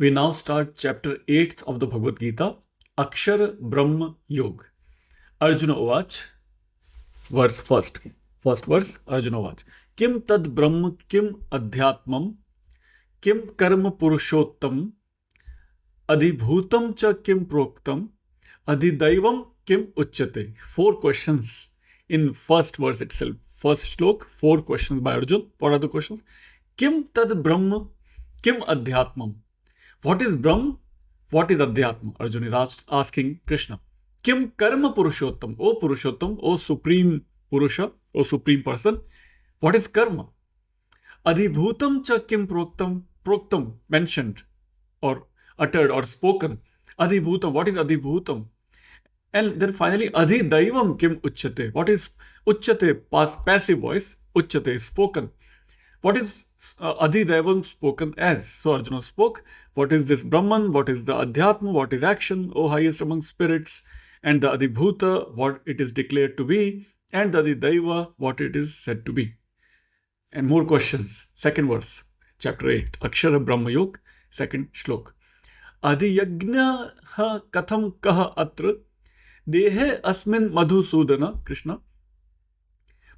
We now start chapter 8 of the Bhagavad Gita, Akṣara Brahma Yoga. Arjuna Uvach, verse first. First verse, Arjuna Uvach. Kim tad Brahma kim adhyatmam, kim karma purushottam, adhibhutam cha kim proktam, adhidaivam kim uchyate. 4 questions in first verse itself. First shlok, 4 questions by Arjuna. What are the questions? Kim tad Brahma kim adhyatmam. What is Brahma? What is Adhyatma? Arjuna is asking Krishna. Kim karma purushottam? O Purushottam, O Supreme Purusha, O Supreme Person. What is karma? Adhibhutam cha kim proktam? Proktam, mentioned or uttered or spoken. Adhibhutam, what is Adhibhutam? And then finally, Adhidaivam kim uchyate. What is uchyate? Passive voice. Uchyate is spoken. What is Adhidaivam spoken as? So Arjuna spoke. What is this Brahman? What is the Adhyatma? What is action, O highest among spirits? And the Adhibhuta, what it is declared to be. And the Adhidaiva, what it is said to be. And more questions. Second verse, chapter 8. Akṣara Brahma Yoga, second shlok. Adhiyagna katham kaha atra dehe asmin madhusudana, Krishna.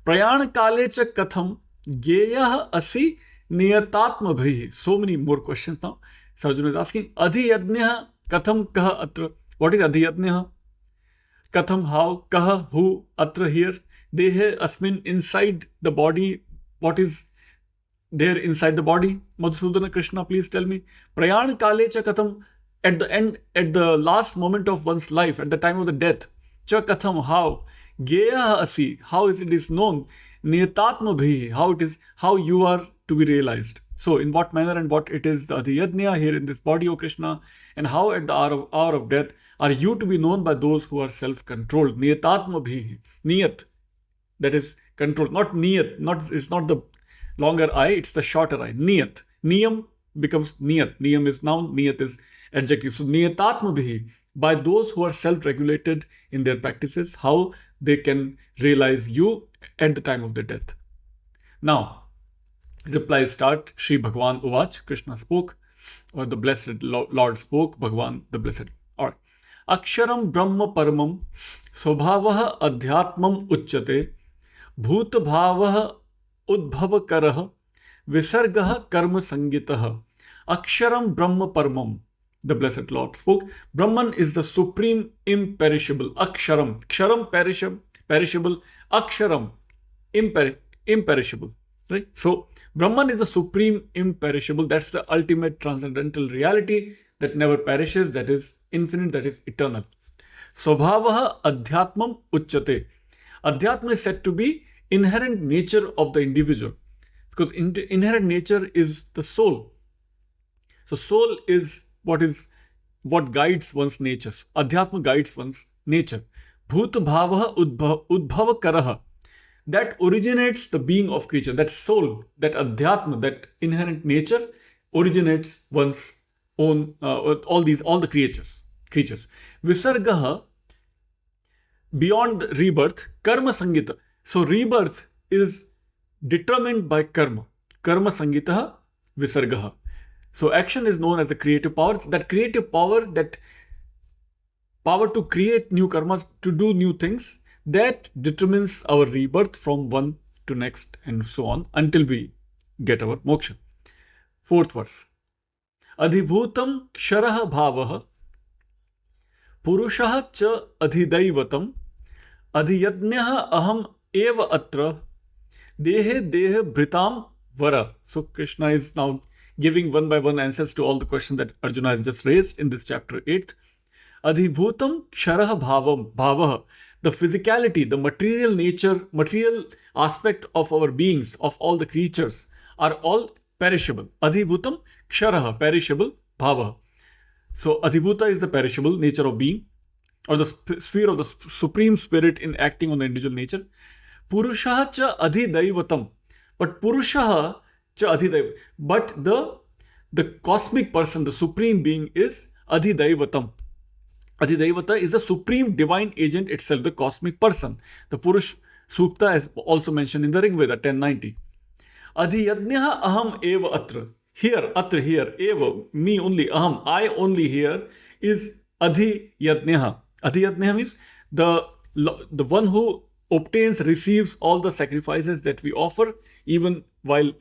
Prayana kalecha katham Geya asi niyatatma bhi. So many more questions now. Sargeant is asking, Adhiyadnya katham kaha atra. What is Adhiyadnya? Katham, how, kaha, who, atra, here. Dehe asmin, inside the body. What is there inside the body? Madhusudana, Krishna, please tell me. Prayan kalecha katham, at the end, at the last moment of one's life, at the time of the death. Cha katham, how. Geya asi, how is it is known. Niyatatma bhi, how it is, how you are to be realized. So, in what manner and what it is the Adhiyadnya here in this body, O Krishna, and how at the hour of death are you to be known by those who are self-controlled. Niyatatma bhi, niyat, that is control, not niyat, it's not the longer I, it's the shorter I, niyat. Niyam becomes niyat. Niyam is noun, niyat is adjective. So, niyatatma bhi, by those who are self-regulated in their practices, how they can realize you at the time of their death. Now, replies start. Shri Bhagavan Uvach, Krishna spoke, or the blessed Lord spoke, Bhagavan the blessed. Alright. Aksharam Brahma Paramam Swabhavaha Adhyatmam Uchyate Bhuta Bhavaha Udbhava Karaha Visargaha Karma Sangitaha. Aksharam Brahma Paramam, the blessed Lord spoke. Brahman is the supreme imperishable. Aksharam. Ksharam perishable. Aksharam imperishable. Right? So Brahman is the supreme imperishable. That's the ultimate transcendental reality that never perishes, that is infinite, that is eternal. Swabhavaha adhyatmam uchyate. Adhyatma is said to be inherent nature of the individual. Because inherent nature is the soul. So soul is what guides one's nature. Adhyatma guides one's nature. Bhuta bhavaha udbhava karaha. That originates the being of creature. That soul, that adhyatma, that inherent nature originates one's own, all the creatures. Visargaha, beyond rebirth, karma sangita. So rebirth is determined by karma. Karma sangitaha visargaha. So action is known as the creative power. That creative power, that power to create new karmas, to do new things, that determines our rebirth from one to next and so on until we get our moksha. Fourth verse. Adhibhutam ksharaha bhavaha purushaha cha adhidaivatam adhiyadnyaha aham eva atra dehe bhritam vara. So Krishna is now giving one by one answers to all the questions that Arjuna has just raised in this chapter 8. Adhibhutam ksharaha bhavaha. The physicality, the material nature, material aspect of our beings, of all the creatures, are all perishable. Adhibhutam ksharaha, perishable, bhavaha. So adhibhuta is the perishable nature of being, or the sphere of the supreme spirit in acting on the individual nature. Purushaha cha adhidaivatam. But purushaha cha adhidaivatam. But the cosmic person, the supreme being is adhidaivatam. Adhidevata is the supreme divine agent itself, the cosmic person. The Purush Sukta is also mentioned in the Rig Veda 1090. Adhiyadnyaha aham eva atra. Here, atra, here, eva, me only, aham, I only here, is adhiyatneha. Adhiyatneha means the one who obtains, receives all the sacrifices that we offer, even while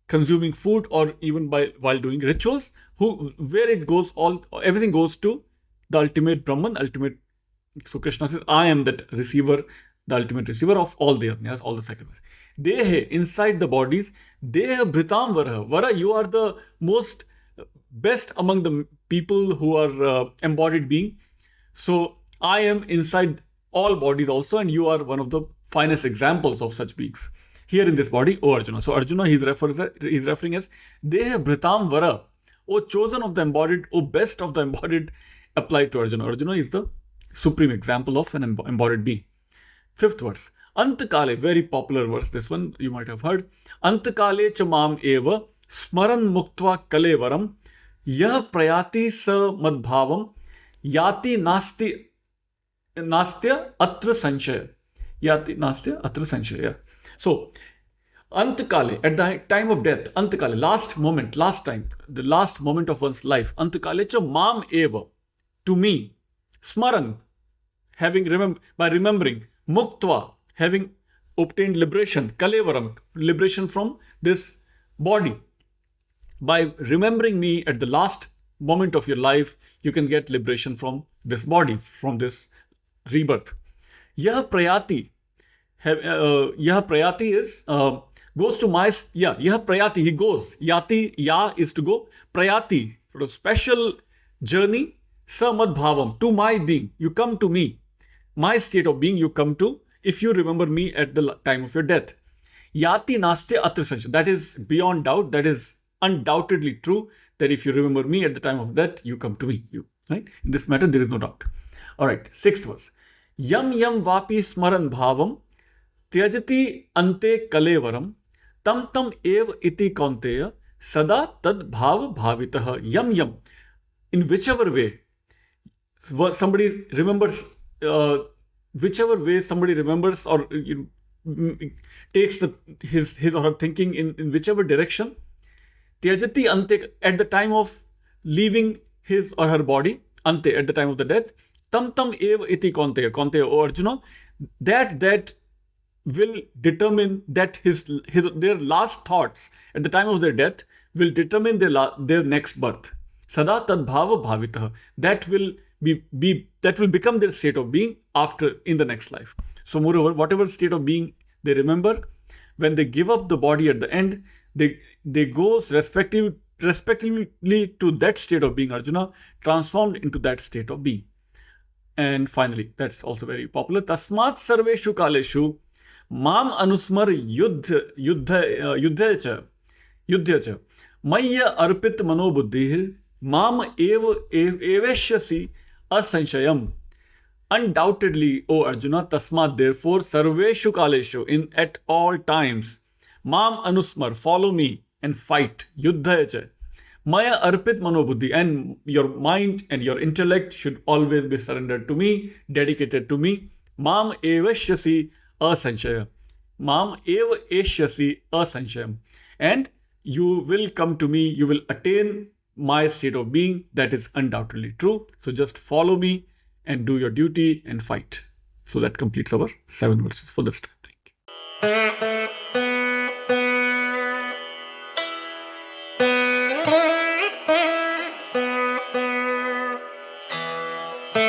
consuming food or even while doing rituals, where it goes, everything goes to the ultimate Brahman, ultimate. So Krishna says, I am that receiver, the ultimate receiver of all the yajnas, all the sacrifices. Dehe, inside the bodies, deha bhritam vara. Vara, you are the most best among the people who are embodied being. So I am inside all bodies also, and you are one of the finest examples of such beings. Here in this body, O Arjuna. So Arjuna, he's referring as Deha Bhritam Vara, O chosen of the embodied, O best of the embodied, applied to Arjuna. Arjuna is the supreme example of an embodied being. 5th verse. Antakale, very popular verse, this one you might have heard. Antakale cha mam eva smaran muktva kalevaram yah prayati sa madbhavam yati nastya atra sanshaya. Yati nastya atra sanshaya. So, Antakale, at the time of death, Antakale, last time, the last moment of one's life, Antakale cha mam eva, to me, smaran, by remembering, muktva, having obtained liberation, kalevaram, liberation from this body. By remembering me at the last moment of your life, you can get liberation from this body, from this rebirth. Yah prayati. Yah prayati is goes to my, yah prayati, he goes. Yati, ya is to go. Prayati, sort of special journey. Samad bhavam, to my being. You come to me. My state of being you come to if you remember me at the time of your death. Yati nastya atra sanshaya. That is beyond doubt. That is undoubtedly true, that if you remember me at the time of death, you come to me. Right? In this matter, there is no doubt. All right, 6th verse. Yam yam vapi smaran bhavam tyajati ante kalevaram tam tam ev iti kaunteya sada tad bhav bhavitah. Yam yam. In whichever way somebody remembers, whichever way somebody remembers or takes his or her thinking in whichever direction, tyajati ante, at the time of leaving his or her body, ante, at the time of the death, tam tam ev iti kaunteya, O Arjuna, that will determine that their last thoughts at the time of their death will determine their next birth. Sada tad bhava bhavitah. That will become their state of being in the next life. So moreover, whatever state of being they remember, when they give up the body at the end, they go respectively to that state of being, Arjuna, transformed into that state of being. And finally, that's also very popular. Tasmat sarveshu kaleshu mam anusmar yudhya cha maya arpit manobuddhir mam eveshyasi asanshayam. Undoubtedly, O Arjuna, tasmat, therefore, sarveshu kaleshu, at all times, mam anusmar, follow me and fight, yuddhaya cha. Maya arpit manobuddhi, and your mind and your intellect should always be surrendered to me, dedicated to me. Mam evashyasi asanshaya. Mam eva eshyasi asanshayam. And you will come to me, you will attain my state of being. That is undoubtedly true. So just follow me and do your duty and fight. So that completes our 7 verses for this time.